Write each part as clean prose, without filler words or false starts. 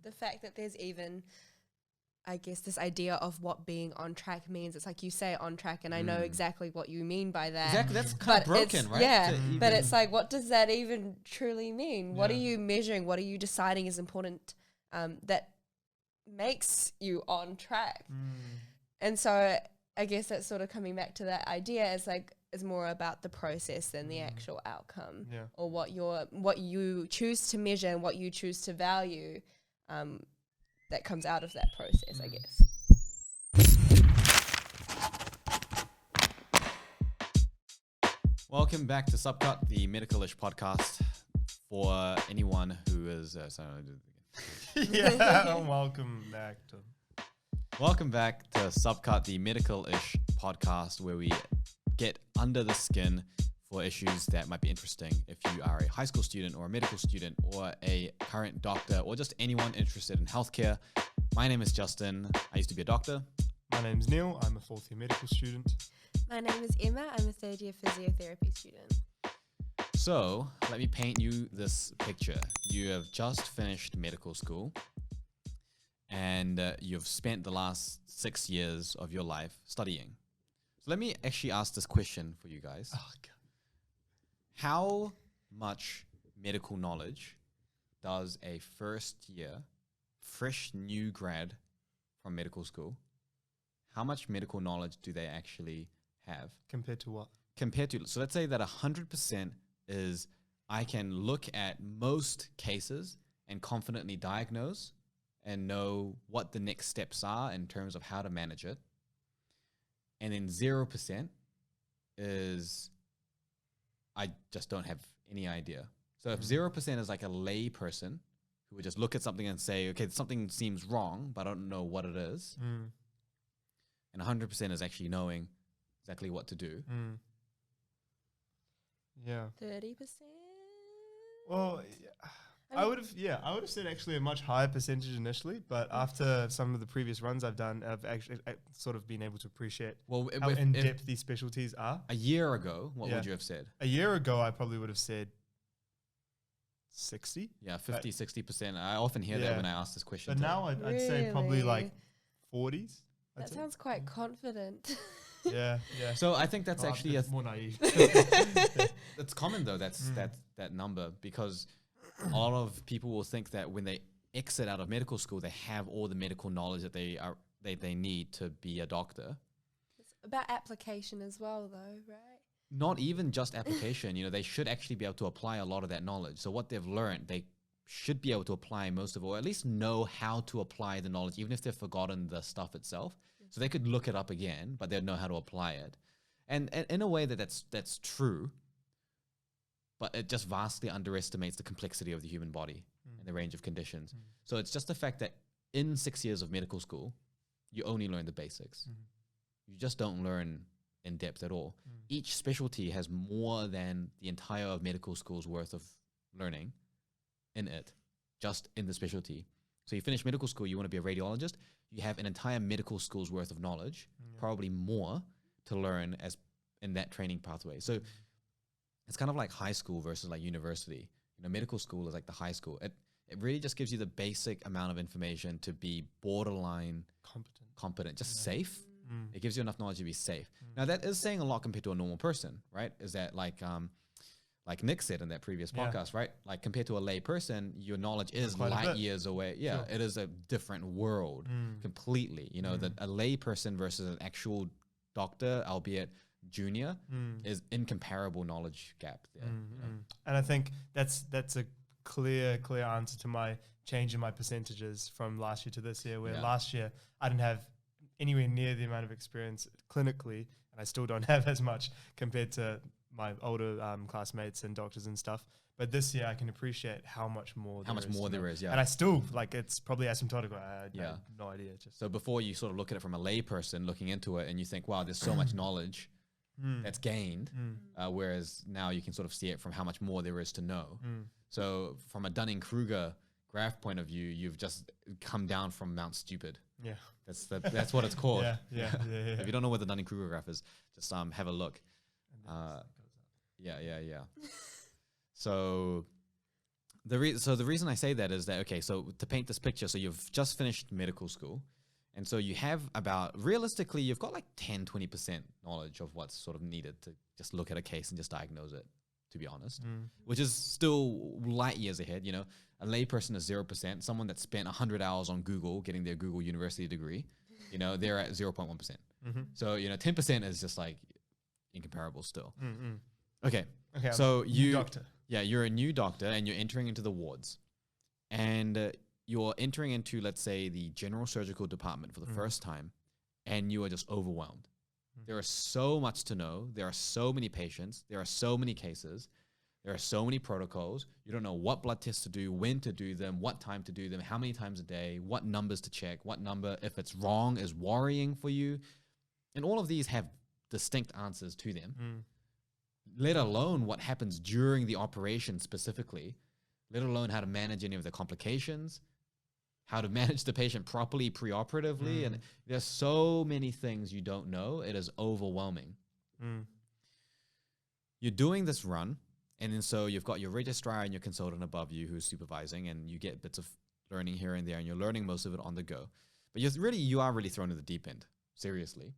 the fact that there's even, I guess, this idea of what being on track means. It's like you say on track, and I know exactly what you mean by that. Exactly, that's kind of broken, right? Yeah, but it's like, what does that even truly mean? What are you measuring? What are you deciding is important that makes you on track? And so I guess that's sort of coming back to that idea. It's like, it's more about the process than the actual outcome, or what you choose to measure and what you choose to value. That comes out of that process, I guess. Welcome back to Subcut, the medical-ish podcast for anyone who is... Welcome back to... Welcome back to Subcut, the medical-ish podcast where we get under the skin for issues that might be interesting if you are a high school student or a medical student or a current doctor or just anyone interested in healthcare. My name is Justin. I used to be a doctor. My name's Niel. I'm a fourth year medical student. My name is Emma. I'm a third year physiotherapy student. So let me paint you this picture. You have just finished medical school and you've spent the last 6 years of your life studying. So let me actually ask this question for you guys. Oh, God. How much medical knowledge does a first year, fresh new grad from medical school, how much medical knowledge do they actually have? Compared to what? So let's say that 100% is I can look at most cases and confidently diagnose and know what the next steps are in terms of how to manage it. And then 0% is I just don't have any idea. So if 0% is like a lay person who would just look at something and say, okay, something seems wrong, but I don't know what it is. And 100% is actually knowing exactly what to do. Yeah. 30%? Well, I would have said actually a much higher percentage initially, but after some of the previous runs I've done, I've actually sort of been able to appreciate how in-depth these specialties are. A year ago, what would you have said? A year ago, I probably would have said 60. Yeah, 50, 60%. I often hear that when I ask this question. But now I'd say probably like 40s. That sounds quite confident. Yeah. So I think that's actually more naive. It's common though, that number, because a lot of people will think that when they exit out of medical school, they have all the medical knowledge that they need to be a doctor. It's about application as well, though, right? Not even just application. They should actually be able to apply a lot of that knowledge. So what they've learned, they should be able to apply most of it, or at least know how to apply the knowledge, even if they've forgotten the stuff itself. So they could look it up again, but they'd know how to apply it. And in a way that's true, but it just vastly underestimates the complexity of the human body and the range of conditions. So it's just the fact that in 6 years of medical school, you only learn the basics. You just don't learn in depth at all. Each specialty has more than the entire of medical school's worth of learning in it, just in the specialty. So you finish medical school, you want to be a radiologist, you have an entire medical school's worth of knowledge, probably more to learn as in that training pathway. So it's kind of like high school versus like university. Medical school is like the high school. It really just gives you the basic amount of information to be borderline competent, just safe. It gives you enough knowledge to be safe. Now that is saying a lot compared to a normal person, right? Is that like Nick said in that previous podcast, right? Like compared to a lay person, your knowledge is light years away. Yeah, it is a different world completely. That a lay person versus an actual doctor, albeit junior, is incomparable knowledge gap there. And I think that's a clear answer to my change in my percentages from last year to this year, where last year I didn't have anywhere near the amount of experience clinically, and I still don't have as much compared to my older classmates and doctors and stuff. But this year I can appreciate how much more there is. And I still, it's probably asymptotic. I have no idea. So before you sort of look at it from a lay person looking into it and you think, wow, there's so much knowledge that's gained, whereas now you can sort of see it from how much more there is to know. So from a Dunning-Kruger graph point of view, you've just come down from Mount Stupid. Yeah. That's what it's called. Yeah. If you don't know what the Dunning-Kruger graph is, just have a look. Yeah. So So the reason I say that is that, okay, so to paint this picture, so you've just finished medical school. And so you have realistically, you've got like 10, 20% knowledge of what's sort of needed to just look at a case and just diagnose it, to be honest, which is still light years ahead. You know, a layperson is 0%. Someone that spent 100 hours on Google getting their Google University degree, you know, they're at 0.1%. So, you know, 10% is just like incomparable still. Okay. So doctor. Yeah, you're a new doctor and you're entering into the wards. And you're entering into, let's say, the general surgical department for the first time, and you are just overwhelmed. There is so much to know. There are so many patients. There are so many cases. There are so many protocols. You don't know what blood tests to do, when to do them, what time to do them, how many times a day, what numbers to check, what number, if it's wrong, is worrying for you. And all of these have distinct answers to them, let alone what happens during the operation specifically, let alone how to manage any of the complications, how to manage the patient properly preoperatively. And there's so many things you don't know. It is overwhelming. You're doing this run, and then so you've got your registrar and your consultant above you who's supervising, and you get bits of learning here and there, and you're learning most of it on the go. But you are really thrown to the deep end, seriously.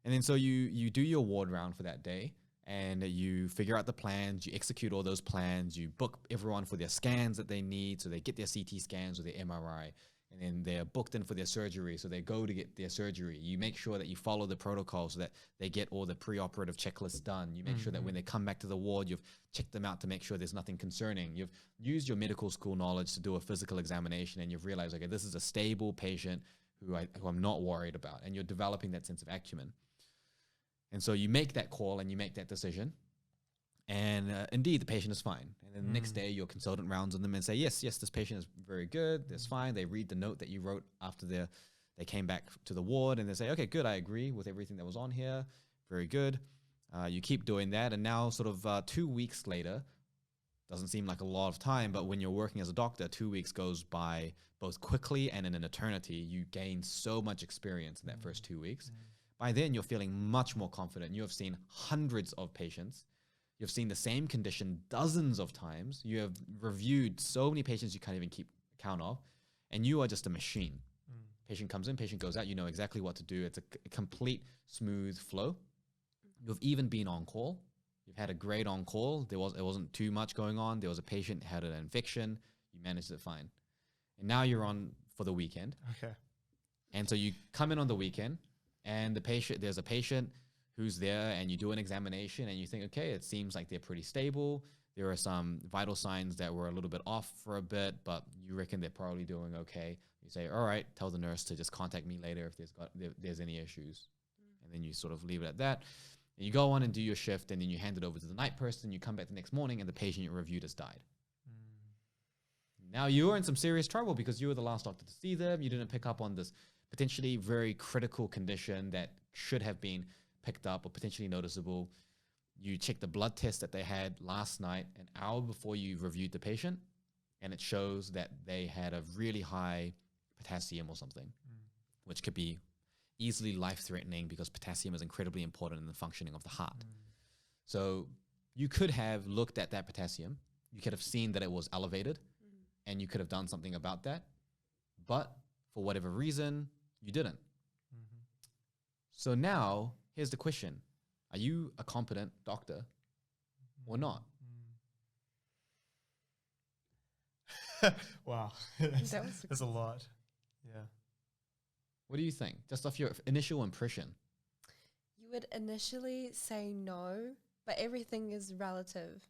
And then so you do your ward round for that day, and you figure out the plans, you execute all those plans, you book everyone for their scans that they need, so they get their CT scans or their MRI, and then they're booked in for their surgery, so they go to get their surgery. You make sure that you follow the protocol so that they get all the preoperative checklists done. You make sure that when they come back to the ward, you've checked them out to make sure there's nothing concerning. You've used your medical school knowledge to do a physical examination, and you've realized, okay, this is a stable patient who I'm not worried about, and you're developing that sense of acumen. And so you make that call and you make that decision, and indeed the patient is fine. And then the next day your consultant rounds on them and say, yes, this patient is very good, that's fine. They read the note that you wrote after they came back to the ward, and they say, okay, good, I agree with everything that was on here, very good. You keep doing that, and now sort of 2 weeks later, doesn't seem like a lot of time, but when you're working as a doctor, 2 weeks goes by both quickly and in an eternity. You gain so much experience in that first 2 weeks. By then, you're feeling much more confident. You have seen hundreds of patients. You've seen the same condition dozens of times. You have reviewed so many patients you can't even keep count of, and you are just a machine. Patient comes in, patient goes out. You know exactly what to do. It's a complete smooth flow. You've even been on call. You've had a great on call. It wasn't too much going on. There was a patient had an infection. You managed it fine. And now you're on for the weekend. Okay. And so you come in on the weekend, and there's a patient who's there, and you do an examination, and you think, okay, it seems like they're pretty stable. There are some vital signs that were a little bit off for a bit, but you reckon they're probably doing okay. You say, all right, tell the nurse to just contact me later if there's any issues. And then you sort of leave it at that. And you go on and do your shift, and then you hand it over to the night person. You come back the next morning, and the patient you reviewed has died. Now you're in some serious trouble because you were the last doctor to see them. You didn't pick up on this potentially very critical condition that should have been picked up or potentially noticeable. You check the blood test that they had last night, an hour before you reviewed the patient, and it shows that they had a really high potassium or something, which could be easily life-threatening because potassium is incredibly important in the functioning of the heart. So you could have looked at that potassium. You could have seen that it was elevated, and you could have done something about that. But for whatever reason, you didn't. So now, here's the question. Are you a competent doctor or not? Wow. That's a lot. Yeah. What do you think? Just off your initial impression. You would initially say no, but everything is relative.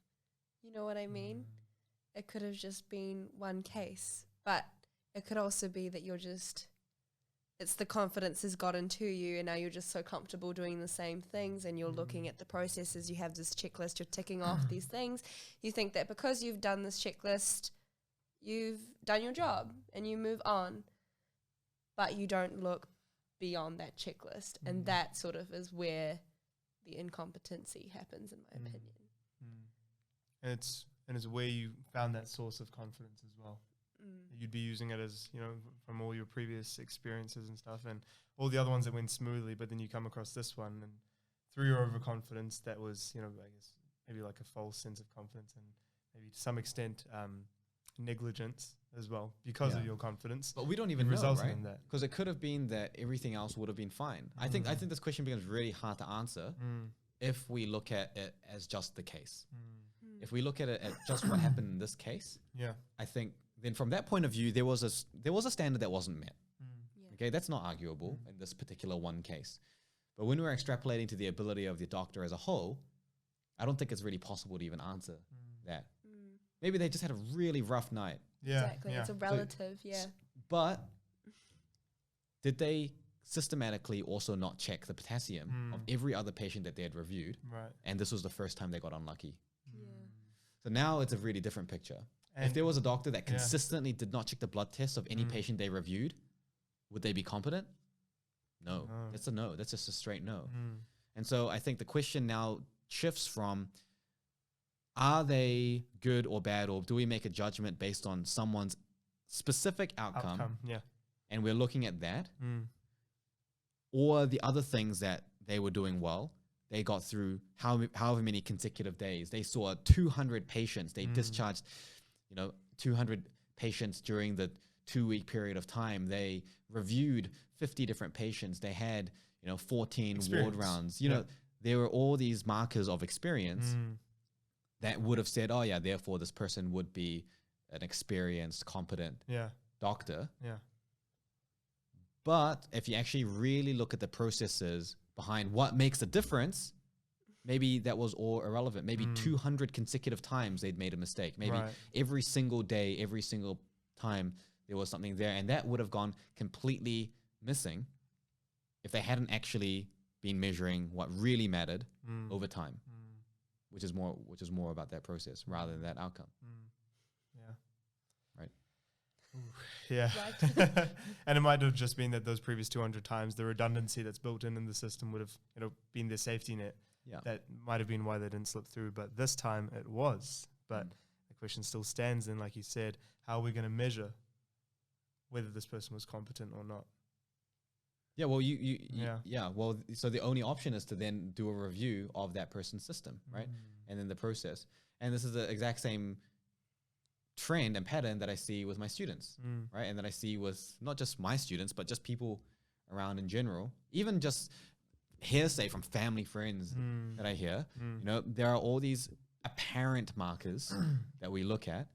You know what I mean? It could have just been one case, but it could also be that it's the confidence has gotten to you, and now you're just so comfortable doing the same things, and you're looking at the processes. You have this checklist, you're ticking off these things. You think that because you've done this checklist, you've done your job and you move on, but you don't look beyond that checklist. And that sort of is where the incompetency happens, in my opinion. And it's where you found that source of confidence as well. You'd be using it as, from all your previous experiences and stuff, and all the other ones that went smoothly, but then you come across this one, and through your overconfidence, that was, I guess maybe like a false sense of confidence, and maybe to some extent negligence as well because of your confidence. But we don't even know, resulting right? in that. Because it could have been that everything else would have been fine. I think this question becomes really hard to answer if we look at it as just the case. If we look at it at just what happened in this case, I think then from that point of view, there was a standard that wasn't met. Okay, that's not arguable in this particular one case. But when we're extrapolating to the ability of the doctor as a whole, I don't think it's really possible to even answer that. Maybe they just had a really rough night. Exactly. It's a relative, But did they systematically also not check the potassium of every other patient that they had reviewed? Right. And this was the first time they got unlucky. So now it's a really different picture. And if there was a doctor that consistently did not check the blood tests of any patient they reviewed, would they be competent? No. That's a no. That's just a straight no. And so I think the question now shifts from, are they good or bad, or do we make a judgment based on someone's specific outcome and we're looking at that, or the other things that they were doing well? They got through however many consecutive days. They saw 200 patients. They discharged, 200 patients during the 2-week period of time. They reviewed 50 different patients. They had, 14 ward rounds. There were all these markers of experience that would have said, oh yeah, therefore this person would be an experienced, competent doctor. But if you actually really look at the processes behind what makes a difference, maybe that was all irrelevant. Maybe 200 consecutive times they'd made a mistake. Maybe every single day, every single time there was something there, and that would have gone completely missing if they hadn't actually been measuring what really mattered over time, which is more about that process rather than that outcome. Right. Yeah. And it might have just been that those previous 200 times, the redundancy that's built in the system would have been their safety net. That might have been why they didn't slip through, but this time it was. But the question still stands, and like you said, how are we going to measure whether this person was competent or not? Yeah, well, well, so the only option is to then do a review of that person's system, right? And then the process. And this is the exact same trend and pattern that I see with my students, right? And that I see with not just my students, but just people around in general, even just hearsay from family, friends that I hear. There are all these apparent markers that we look at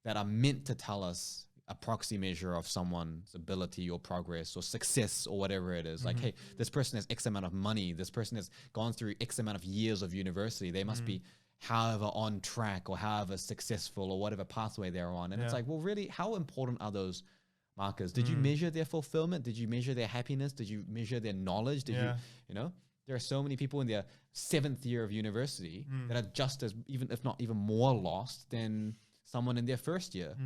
that are meant to tell us a proxy measure of someone's ability or progress or success or whatever it is. Like, hey, this person has X amount of money. This person has gone through X amount of years of university. They must be however on track or however successful or whatever pathway they're on. And it's like, well, really, how important are those markers? Did you measure their fulfillment? Did you measure their happiness? Did you measure their knowledge? Did you there are so many people in their 7th year of university that are just as, even if not even more lost than someone in their 1st year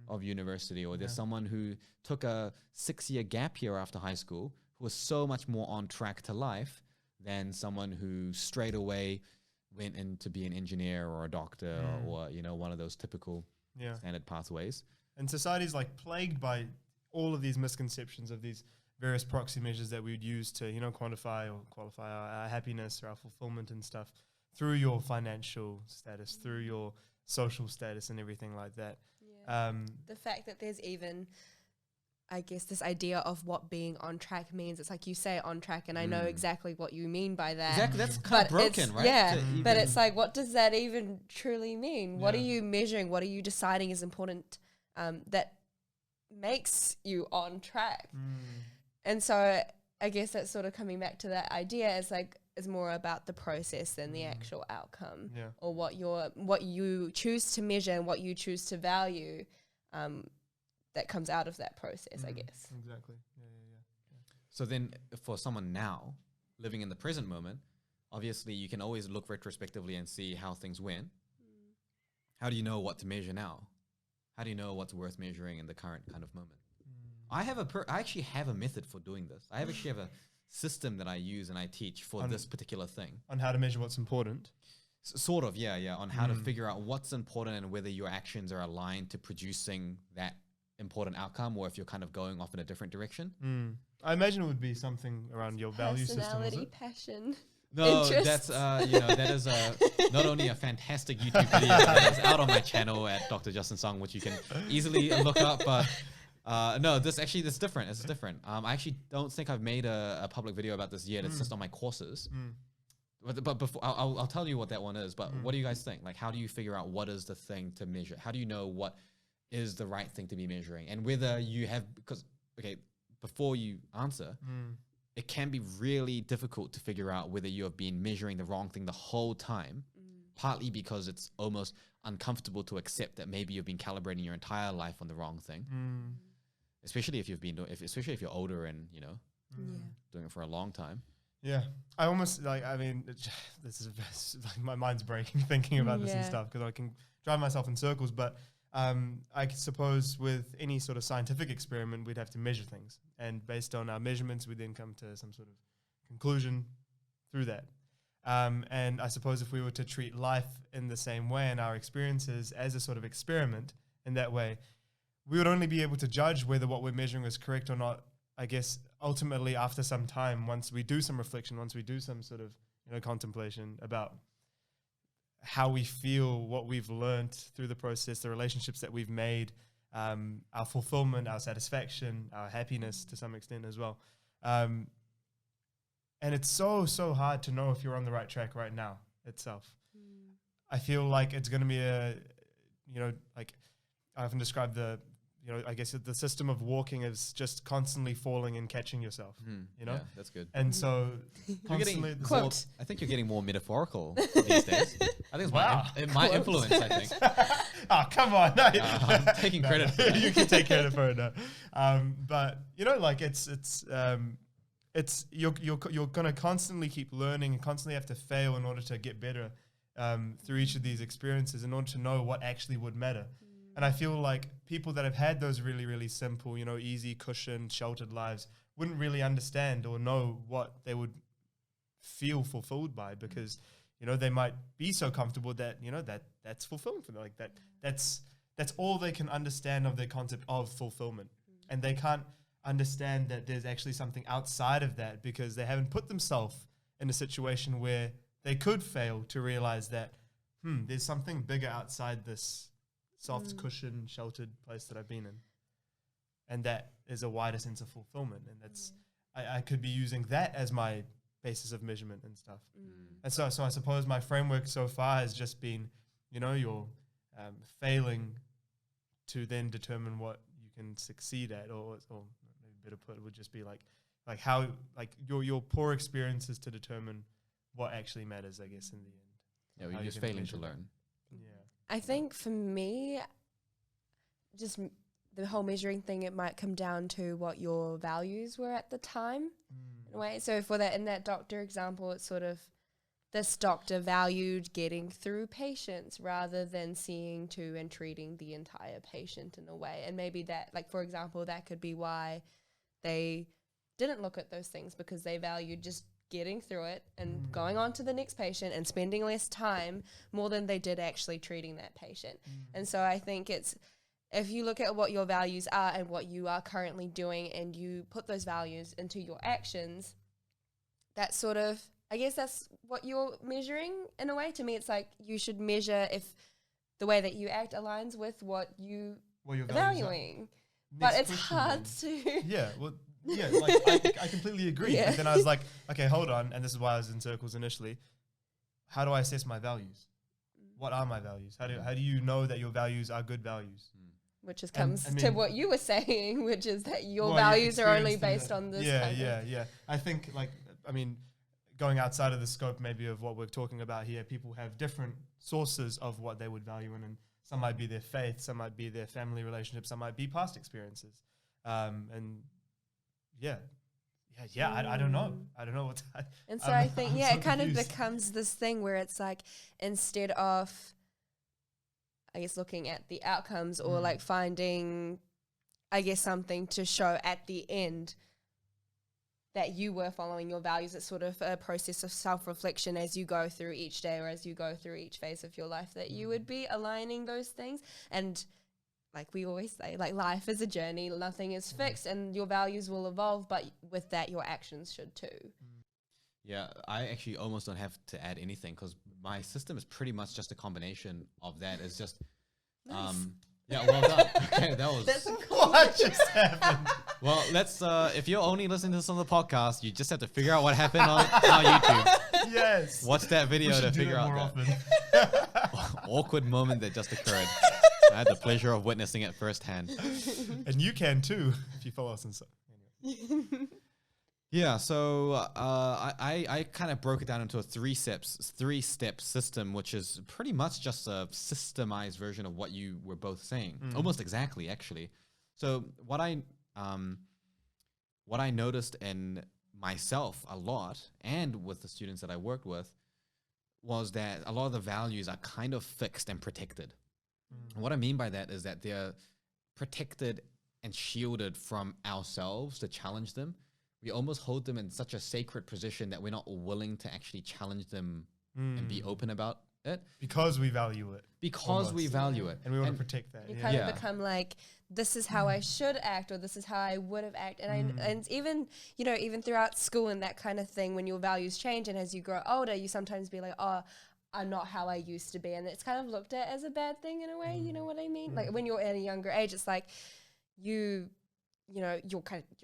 of university, or there's someone who took a 6-year gap year after high school who was so much more on track to life than someone who straight away went in to be an engineer or a doctor or one of those typical standard pathways. And society's like plagued by all of these misconceptions of these various proxy measures that we would use to quantify or qualify our happiness or our fulfillment and stuff through your financial status, through your social status and everything like that. The fact that there's even, I guess, this idea of what being on track means. It's like you say on track, and I know exactly what you mean by that. Exactly, that's kind of broken, right? Yeah, but it's like, what does that even truly mean? What are you measuring? What are you deciding is important that makes you on track? And so I guess that's sort of coming back to that idea. It's like, it's more about the process than the actual outcome, or what you choose to measure and what you choose to value that comes out of that process, I guess. Exactly. So then for someone now living in the present moment, obviously you can always look retrospectively and see how things went. How do you know what to measure now? How do you know what's worth measuring in the current kind of moment? I actually have a method for doing this. I actually have a system that I use and I teach for this particular thing. On how to measure what's important? Sort of, yeah. On how to figure out what's important and whether your actions are aligned to producing that important outcome, or if you're kind of going off in a different direction. I imagine it would be something around your value system. Personality, passion. No, interests? that's that is not only a fantastic YouTube video that is out on my channel at Dr. Justin Song, which you can easily look up, but no, this different. It's different. I actually don't think I've made a public video about this yet. It's just on my courses. But before I'll tell you what that one is. But what do you guys think? Like, how do you figure out what is the thing to measure? How do you know what is the right thing to be measuring, and whether you have before you answer. It can be really difficult to figure out whether you have been measuring the wrong thing the whole time, partly because it's almost uncomfortable to accept that maybe you've been calibrating your entire life on the wrong thing, especially if you've been especially if you're older and doing it for a long time. Yeah, I almost this is like my mind's breaking thinking about this and stuff because I can drive myself in circles, but. I suppose with any sort of scientific experiment, we'd have to measure things. And based on our measurements, we then come to some sort of conclusion through that. And I suppose if we were to treat life in the same way and our experiences as a sort of experiment in that way, we would only be able to judge whether what we're measuring is correct or not, I guess, ultimately after some time, once we do some reflection, once we do some sort of contemplation about how we feel, what we've learned through the process, the relationships that we've made, our fulfillment, our satisfaction, our happiness to some extent as well. And it's so hard to know if you're on the right track right now itself. I feel like it's going to be like I often describe I guess the system of walking is just constantly falling and catching yourself, Yeah, that's good. And so constantly I think you're getting more metaphorical these days. I think it's my influence, I think. Oh, come on. No. I'm taking credit for that. You can take credit for it now. But like it's you're going to constantly keep learning and constantly have to fail in order to get better through each of these experiences in order to know what actually would matter. And I feel like people that have had those really, really simple, easy, cushioned, sheltered lives wouldn't really understand or know what they would feel fulfilled by because, they might be so comfortable that, that's fulfilling for them. Like that's all they can understand of their concept of fulfillment. And they can't understand that there's actually something outside of that because they haven't put themselves in a situation where they could fail to realize that, there's something bigger outside this soft cushion, sheltered place that I've been in. And that is a wider sense of fulfillment. And that's, I could be using that as my basis of measurement and stuff. And so I suppose my framework so far has just been, you're failing to then determine what you can succeed at, or maybe better put, it would just be like how, like your poor experiences to determine what actually matters, I guess, in the end. Yeah, we're just failing to learn. Yeah. I think for me, just the whole measuring thing, it might come down to what your values were at the time. In a way. So in that doctor example, it's sort of this doctor valued getting through patients rather than seeing to and treating the entire patient in a way. And maybe that, like, for example, that could be why they didn't look at those things, because they valued just getting through it and going on to the next patient and spending less time more than they did actually treating that patient. And so I think it's, if you look at what your values are and what you are currently doing and you put those values into your actions, that's sort of, I guess that's what you're measuring in a way. To me, it's like you should measure if the way that you act aligns with what you're valuing. But it's hard to... Yeah, well... Yeah, like I completely agree. Yeah. But then I was like, okay, hold on. And this is why I was in circles initially. How do I assess my values? What are my values? How do you know that your values are good values? Which is comes to what you were saying, which is that your values are only based on this. Yeah. I think going outside of the scope maybe of what we're talking about here, people have different sources of what they would value in, and some might be their faith, some might be their family relationships, some might be past experiences. I don't know. I don't know what that. And so I think, it kind of becomes this thing where it's like, instead of, I guess, looking at the outcomes or like finding, I guess, something to show at the end that you were following your values, it's sort of a process of self-reflection as you go through each day or as you go through each phase of your life, that you would be aligning those things. And like we always say, like, life is a journey, nothing is fixed, and your values will evolve, but with that, your actions should too. Yeah, I actually almost don't have to add anything because my system is pretty much just a combination of that. It's just, yeah, well done. Okay, that was. That's a cool. What just happened? Well, let's. If you're only listening to this on the podcast, you just have to figure out what happened on our YouTube. Yes. Watch that video to figure out more that often. awkward moment that just occurred. I had the pleasure of witnessing it firsthand. And you can too if you follow us on. Anyway. Yeah, so I kind of broke it down into a three-step system, which is pretty much just a systemized version of what you were both saying, almost exactly, actually. So what I noticed in myself a lot, and with the students that I worked with, was that a lot of the values are kind of fixed and protected. And what I mean by that is that they're protected and shielded from ourselves to challenge them. We almost hold them in such a sacred position that we're not willing to actually challenge them and be open about it. Because we value it. Because we value it. And we want to protect that. You kind of become like, this is how I should act, or this is how I would have acted. And even, you know, even throughout school and that kind of thing, when your values change and as you grow older, you sometimes be like, oh, I'm not how I used to be. And it's kind of looked at as a bad thing in a way, you know what I mean? Like when you're at a younger age, it's like you know, your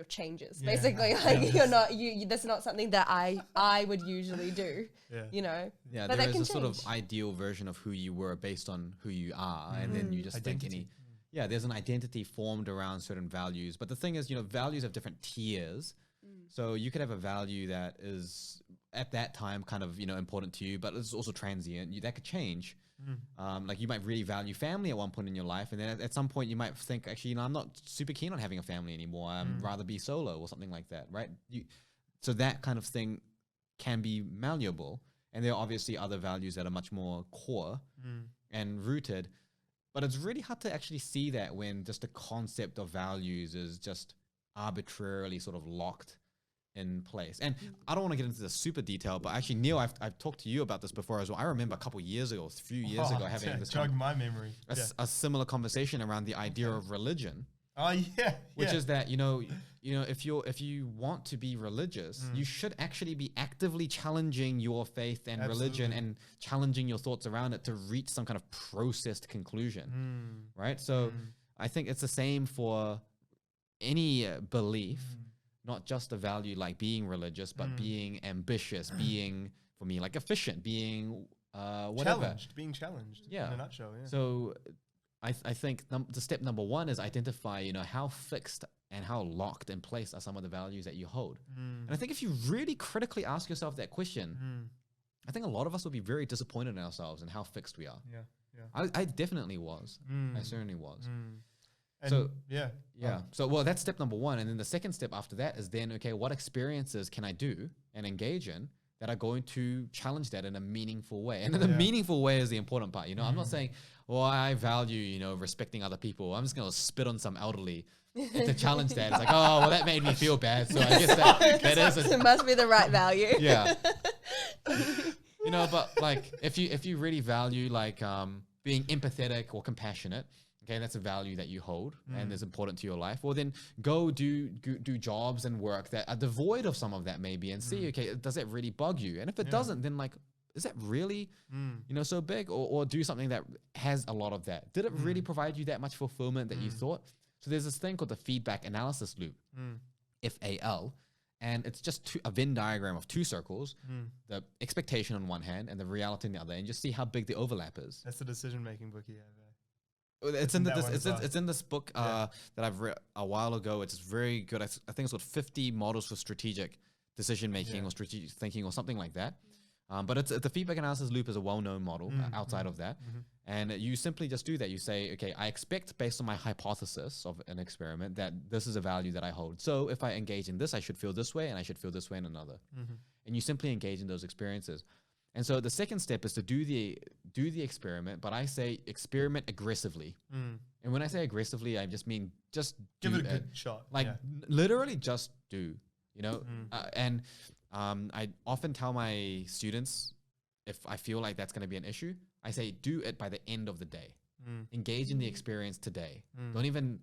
changes basically. Like you're not, that's not something that I would usually do, you know? Yeah, but there that is can a sort of change. ideal version of who you were based on who you are. And then you just Identity. think there's an identity formed around certain values. But the thing is, you know, values have different tiers. So you could have a value that is at that time kind of, you know, important to you, but it's also transient. That could change. Like you might really value family at one point in your life, and then at some point you might think, actually, you know, I'm not super keen on having a family anymore. I'd rather be solo or something like that, right? So that kind of thing can be malleable, and there are obviously other values that are much more core and rooted, but it's really hard to actually see that when just the concept of values is just arbitrarily sort of locked in place. And I don't want to get into the super detail, but actually, Niel, I've talked to you about this before as well. I remember a couple years ago, a few years ago, having this jogged my memory. a similar conversation around the idea of religion. Oh yeah. Which is that, you know, if you want to be religious, you should actually be actively challenging your faith and religion and challenging your thoughts around it to reach some kind of processed conclusion, right? So I think it's the same for any belief. Not just a value like being religious, but being ambitious, being, for me, like efficient, being whatever. Being challenged, yeah. in a nutshell, yeah. So I think the step number one is identify, you know, how fixed and how locked in place are some of the values that you hold. And I think if you really critically ask yourself that question, I think a lot of us will be very disappointed in ourselves and how fixed we are. I definitely was. I certainly was. And so yeah. So well, that's step number one, and then the second step after that is then, okay, what experiences can I do and engage in that are going to challenge that in a meaningful way? And the meaningful way is the important part. You know, I'm not saying, well, I value, you know, respecting other people. I'm just gonna spit on some elderly to challenge that. It's like, oh, well, that made me feel bad. So I guess that is It must be the right value. Yeah. You know, but like if you really value like being empathetic or compassionate. Okay, that's a value that you hold and is important to your life. Well, then go do jobs and work that are devoid of some of that maybe and see, okay, does that really bug you? And if it doesn't, then like, is that really, you know, so big? Or do something that has a lot of that. Did it really provide you that much fulfillment that you thought? So there's this thing called the feedback analysis loop, FAL. And it's just a Venn diagram of two circles, the expectation on one hand and the reality on the other, and just see how big the overlap is. That's the decision-making book you have. It's in this book that I've read a while ago. It's very good. I think it's called 50 Models for Strategic Decision Making or Strategic Thinking or something like that. But it's the feedback analysis loop is a well-known model outside of that. And you simply just do that. You say, okay, I expect based on my hypothesis of an experiment that this is a value that I hold. So if I engage in this, I should feel this way and I should feel this way in another. And you simply engage in those experiences. And so the second step is to do the experiment, but I say experiment aggressively. And when I say aggressively, I just mean just give do it a good shot. Like literally just do, you know? And I often tell my students, if I feel like that's going to be an issue, I say do it by the end of the day. Engage in the experience today. Don't even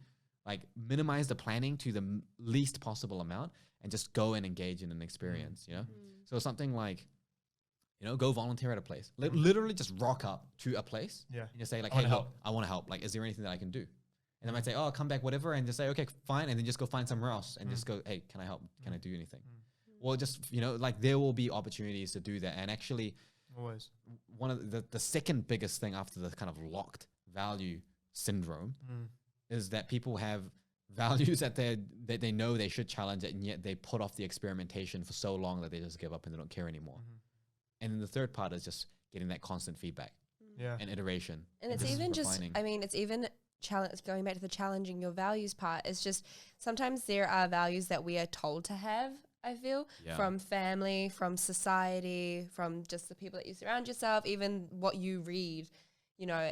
Like minimize the planning to the least possible amount and just go and engage in an experience, you know? So something like, you know, go volunteer at a place. Literally just rock up to a place and just say like, hey, look, I want to help. Like, is there anything that I can do? And they might say, oh, come back, whatever. And just say, okay, fine. And then just go find somewhere else and just go, hey, can I help? Can I do anything? Or just, you know, like there will be opportunities to do that. And actually, always one of the second biggest thing after the kind of locked value syndrome is that people have values that they know they should challenge it, and yet they put off the experimentation for so long that they just give up and they don't care anymore. And then the third part is just getting that constant feedback and iteration. And it's even just, I mean, it's even going back to the challenging your values part. It's just sometimes there are values that we are told to have, I feel, from family, from society, from just the people that you surround yourself, even what you read. You know,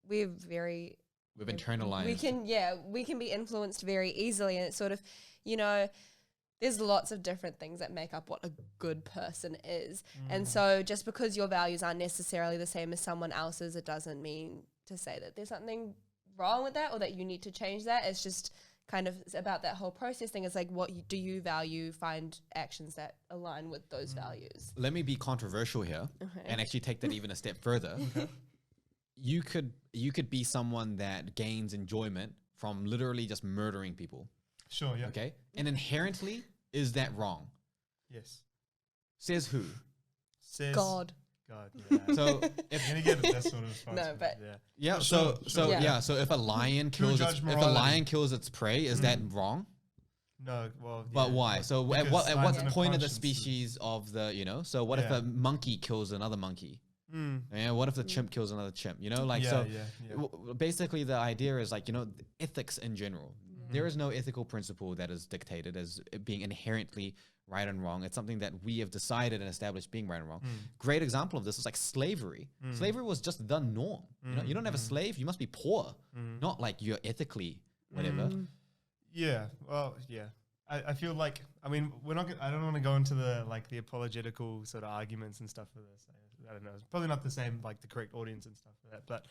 we've internalized. We can be influenced very easily, and it's sort of, you know, there's lots of different things that make up what a good person is. And so just because your values aren't necessarily the same as someone else's, it doesn't mean to say that there's something wrong with that or that you need to change that. It's just kind of about that whole process thing. It's like, what do you value? Find actions that align with those values. Let me be controversial here and actually take that even a step further. You could be someone that gains enjoyment from literally just murdering people. Sure, yeah. Okay? And inherently, is that wrong? Yes. Says who? Says God. Yeah. So if you're gonna get that sort of response, no, but So if a lion kills its prey, is that wrong? No, well, but why? So at what point of the species of the, you know? So what if a monkey kills another monkey? And what if the chimp kills another chimp? You know, like basically the idea is like, you know, ethics in general. There is no ethical principle that is dictated as it being inherently right and wrong. It's something that we have decided and established being right and wrong. Great example of this is like slavery. Slavery was just the norm. You know, you don't have a slave, you must be poor, not like you're ethically whatever. Yeah, well, yeah. I feel like, I mean, I don't want to go into the apologetical sort of arguments and stuff for this. I don't know. It's probably not the same, like the correct audience and stuff for that. But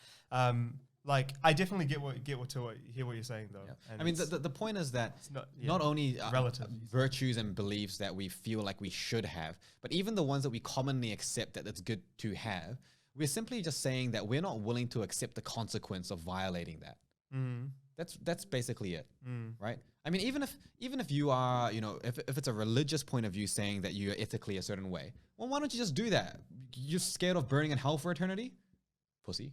like, I definitely hear what you're saying though. Yeah. I mean, the point is that not only virtues and beliefs that we feel like we should have, but even the ones that we commonly accept that it's good to have, we're simply just saying that we're not willing to accept the consequence of violating that. That's basically it, right? I mean, even if you are, you know, if it's a religious point of view saying that you're ethically a certain way, well, why don't you just do that? You're scared of burning in hell for eternity? Pussy.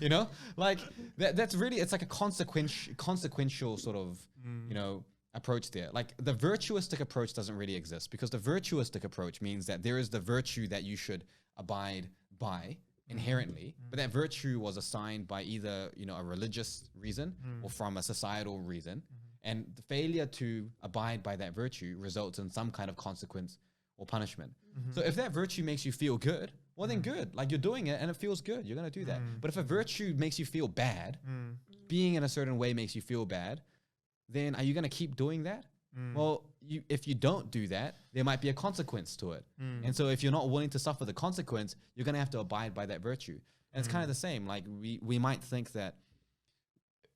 You know, like that's really, it's like a consequential sort of, you know, approach there. Like the virtuistic approach doesn't really exist, because the virtuistic approach means that there is the virtue that you should abide by inherently, but that virtue was assigned by either, you know, a religious reason or from a societal reason, and the failure to abide by that virtue results in some kind of consequence or punishment. So if that virtue makes you feel good, well then good, like you're doing it and it feels good, you're going to do that. But if a virtue makes you feel bad, being in a certain way makes you feel bad, then are you going to keep doing that? Well, if you don't do that, there might be a consequence to it. And so if you're not willing to suffer the consequence, you're going to have to abide by that virtue. And it's kind of the same. Like we might think that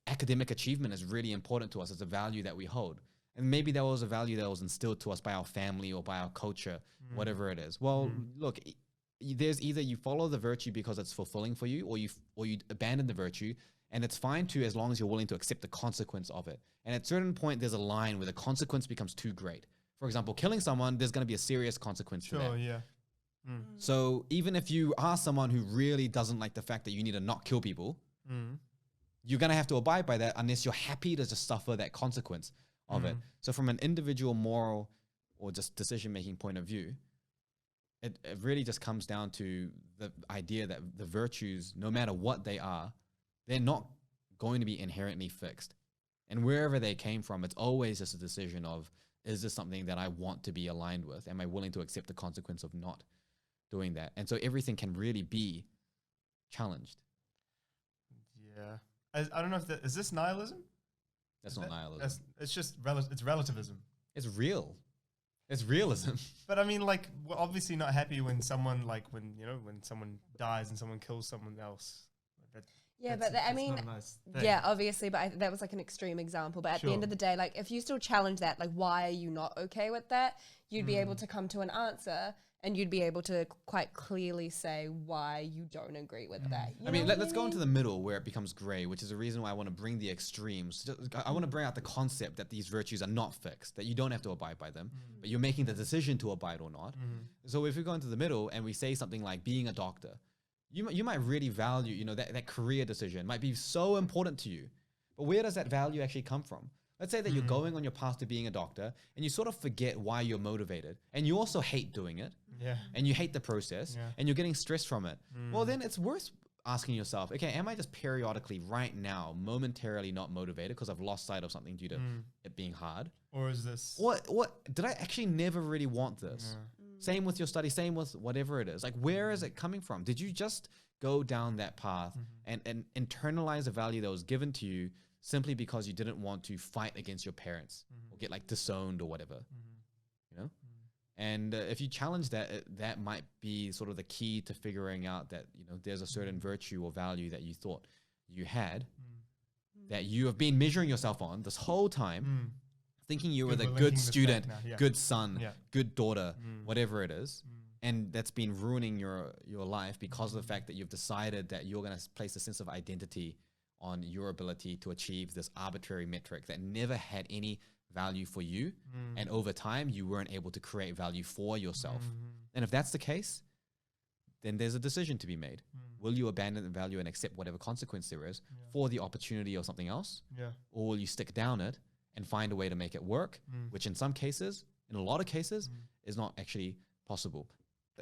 academic achievement is really important to us. It's a value that we hold. And maybe that was a value that was instilled to us by our family or by our culture, whatever it is. Well, look, there's either you follow the virtue because it's fulfilling for you, or you abandon the virtue. And it's fine too, as long as you're willing to accept the consequence of it. And at a certain point, there's a line where the consequence becomes too great. For example, killing someone, there's going to be a serious consequence to that. Yeah. So even if you are someone who really doesn't like the fact that you need to not kill people, you're going to have to abide by that unless you're happy to just suffer that consequence of it. So from an individual moral or just decision-making point of view, it really just comes down to the idea that the virtues, no matter what they are, they're not going to be inherently fixed. And wherever they came from, it's always just a decision of, is this something that I want to be aligned with? Am I willing to accept the consequence of not doing that? And so everything can really be challenged. Yeah. I don't know if is this nihilism? That's not nihilism. It's just it's relativism. It's real. It's realism. But I mean, like, we're obviously not happy when someone, like, when someone dies and someone kills someone else. Yeah, That's but I that's mean, not a nice thing. yeah, obviously, but that was like an extreme example. But at the end Sure. of the day, like if you still challenge that, like why are you not okay with that? You'd be able to come to an answer, and you'd be able to quite clearly say why you don't agree with that. You I mean, know what let's go into the middle where it becomes gray, which is the reason why I want to bring the extremes. I want to bring out the concept that these virtues are not fixed, that you don't have to abide by them, but you're making the decision to abide or not. So if we go into the middle and we say something like being a doctor, you might really value, you know, that career decision might be so important to you. But where does that value actually come from? Let's say that you're going on your path to being a doctor and you sort of forget why you're motivated and you also hate doing it. Yeah. And you hate the process and you're getting stressed from it. Well, then it's worth asking yourself, okay, am I just periodically right now, momentarily not motivated because I've lost sight of something due to it being hard? Or is this? What did I actually never really want this? Same with your study, same with whatever it is. Like, where is it coming from? Did you just go down that path and internalize a value that was given to you simply because you didn't want to fight against your parents or get like disowned or whatever, you know? And if you challenge that, that might be sort of the key to figuring out that, you know, there's a certain virtue or value that you thought you had that you have been measuring yourself on this whole time, thinking you were the good student, good son, good daughter, whatever it is. And that's been ruining your life because of the fact that you've decided that you're going to place a sense of identity on your ability to achieve this arbitrary metric that never had any value for you. And over time, you weren't able to create value for yourself. And if that's the case, then there's a decision to be made. Will you abandon the value and accept whatever consequence there is for the opportunity of something else? Or will you stick down it and find a way to make it work, which in some cases, in a lot of cases, is not actually possible.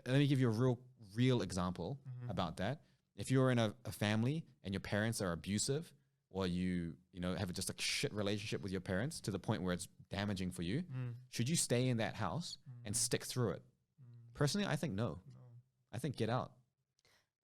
Let me give you a real example about that. If you're in a family and your parents are abusive, or you have just a shit relationship with your parents to the point where it's damaging for you, should you stay in that house and stick through it? Personally, I think no. I think get out.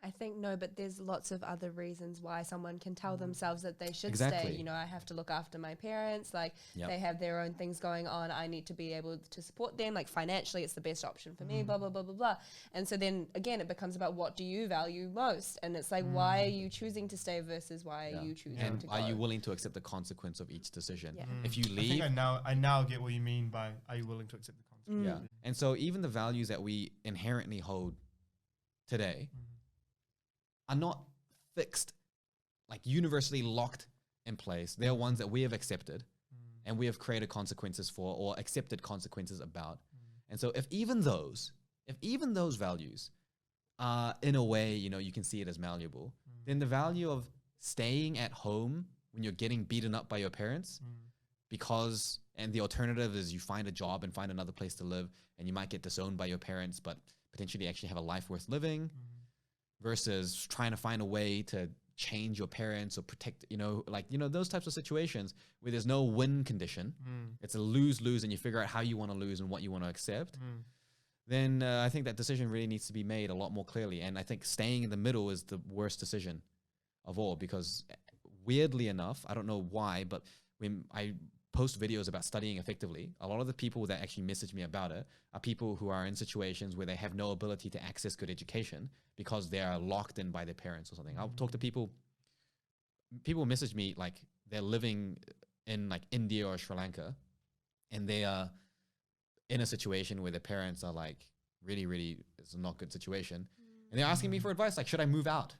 I think no, but there's lots of other reasons why someone can tell themselves that they should Exactly. stay. You know, I have to look after my parents. Like they have their own things going on. I need to be able to support them. Like financially, it's the best option for me, blah, blah, blah, blah, blah. And so then again, it becomes about what do you value most? And it's like, why are you choosing to stay versus why are you choosing to go? Are you willing to accept the consequence of each decision? Yeah. If you leave. I think I now get what you mean by are you willing to accept the consequence? Yeah. And so even the values that we inherently hold today are not fixed, like universally locked in place. They are ones that we have accepted and we have created consequences for or accepted consequences about. And so if even those values are in a way, you can see it as malleable, then the value of staying at home when you're getting beaten up by your parents and the alternative is you find a job and find another place to live and you might get disowned by your parents, but potentially actually have a life worth living, versus trying to find a way to change your parents or protect, those types of situations where there's no win condition. It's a lose-lose and you figure out how you want to lose and what you want to accept. Then I think that decision really needs to be made a lot more clearly. And I think staying in the middle is the worst decision of all, because weirdly enough, I don't know why, but when I post videos about studying effectively, a lot of the people that actually message me about it are people who are in situations where they have no ability to access good education because they are locked in by their parents or something. I'll talk to people message me like they're living in like India or Sri Lanka and they are in a situation where their parents are like really, really, it's a not good situation. And they're asking me for advice, like, should I move out?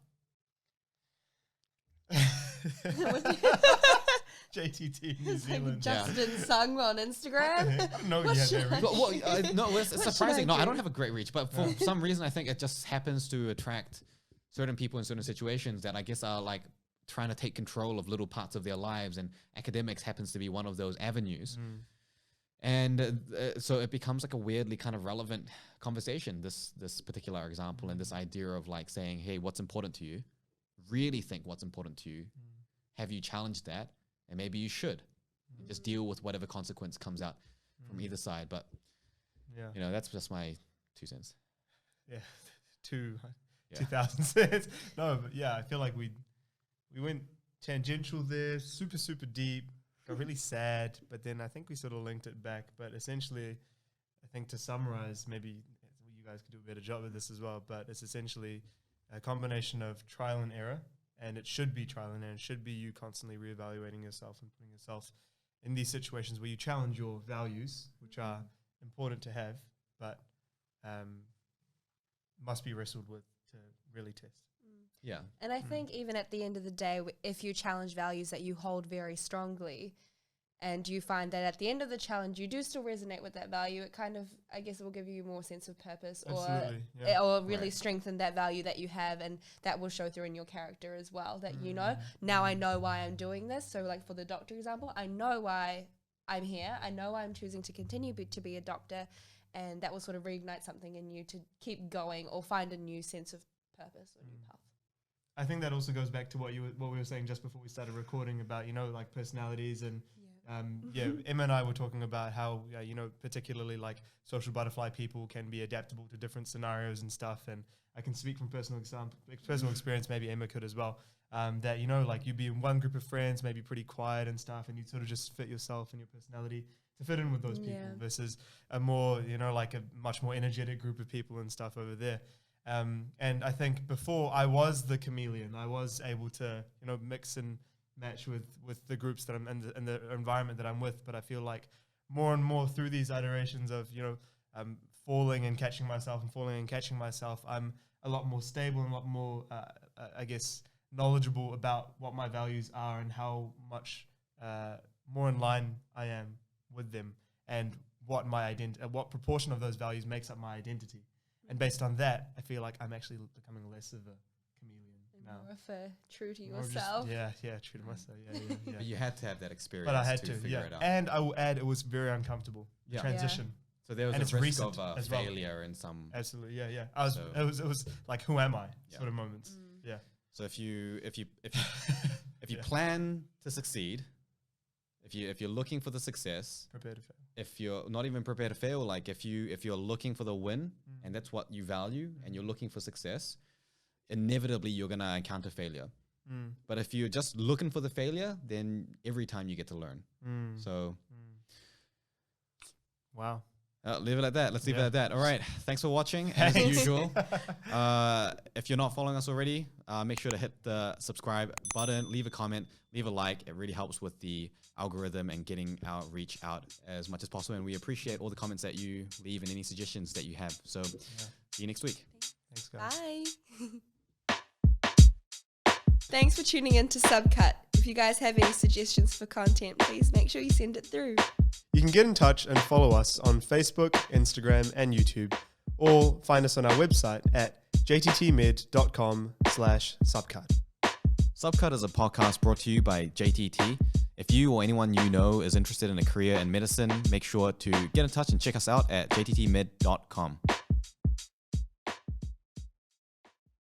JTT New Zealand. Justin Sung on Instagram. No, no, it's surprising. No, I don't have a great reach, but for some reason, I think it just happens to attract certain people in certain situations that I guess are like trying to take control of little parts of their lives, and academics happens to be one of those avenues. And so it becomes like a weirdly kind of relevant conversation, this particular example, and this idea of like saying, hey, what's important to you? Really think what's important to you. Have you challenged that? And maybe you should just deal with whatever consequence comes out from either side. But, that's just my 2 cents. Yeah, 2,000 cents. No, but yeah, I feel like we went tangential there, super, super deep, got really sad, but then I think we sort of linked it back. But essentially, I think to summarize, maybe you guys could do a better job of this as well, but it's essentially a combination of trial and error and it should be trial and error. It should be you constantly reevaluating yourself and putting yourself in these situations where you challenge your values, which are important to have, but must be wrestled with to really test. Yeah. And I think even at the end of the day, if you challenge values that you hold very strongly, and you find that at the end of the challenge you do still resonate with that value, it kind of, I guess, it will give you more sense of purpose, or really strengthen that value that you have, and that will show through in your character as well, that you know, now I know why I'm doing this. So like for the doctor example, I know why I'm here, I know why I'm choosing to continue to be a doctor, and that will sort of reignite something in you to keep going or find a new sense of purpose or new path. I think that also goes back to what we were saying just before we started recording about, you know, like personalities and Emma and I were talking about how, you know, particularly like social butterfly people can be adaptable to different scenarios and stuff. And I can speak from personal experience, maybe Emma could as well, that, you know, like you'd be in one group of friends, maybe pretty quiet and stuff, and you'd sort of just fit yourself and your personality to fit in with those people versus a more, you know, like a much more energetic group of people and stuff over there. And I think before I was the chameleon, I was able to, you know, mix and match with the groups that I'm in and the environment that I'm with. But I feel like more and more through these iterations of, you know, falling and catching myself and falling and catching myself, I'm a lot more stable and a lot more, I guess, knowledgeable about what my values are and how much more in line I am with them, and what my what proportion of those values makes up my identity. And based on that, I feel like I'm actually becoming less of a chameleon now. More of a true to yourself. True to myself. But you had to have that experience. But I had to figure it out. And I will add, it was very uncomfortable. Transition. So there was and a risk of failure in some. Absolutely, yeah. It was like, who am I? Sort of moments. Yeah. So if you plan to succeed, if you're looking for the success, prepare to fail. If you're not even prepared to fail, like if you're looking for the win and that's what you value and you're looking for success, inevitably you're gonna encounter failure. But if you're just looking for the failure, then every time you get to learn. So wow. Leave it at that. Let's leave it at that. All right. Thanks for watching. As usual, if you're not following us already, make sure to hit the subscribe button, leave a comment, leave a like. It really helps with the algorithm and getting our reach out as much as possible. And we appreciate all the comments that you leave and any suggestions that you have. So see you next week. Thanks, guys. Bye. Thanks for tuning in to Subcut. If you guys have any suggestions for content, please make sure you send it through. You can get in touch and follow us on Facebook, Instagram, and YouTube, or find us on our website at jttmed.com/subcut. Subcut is a podcast brought to you by JTT. If you or anyone you know is interested in a career in medicine, make sure to get in touch and check us out at jttmed.com.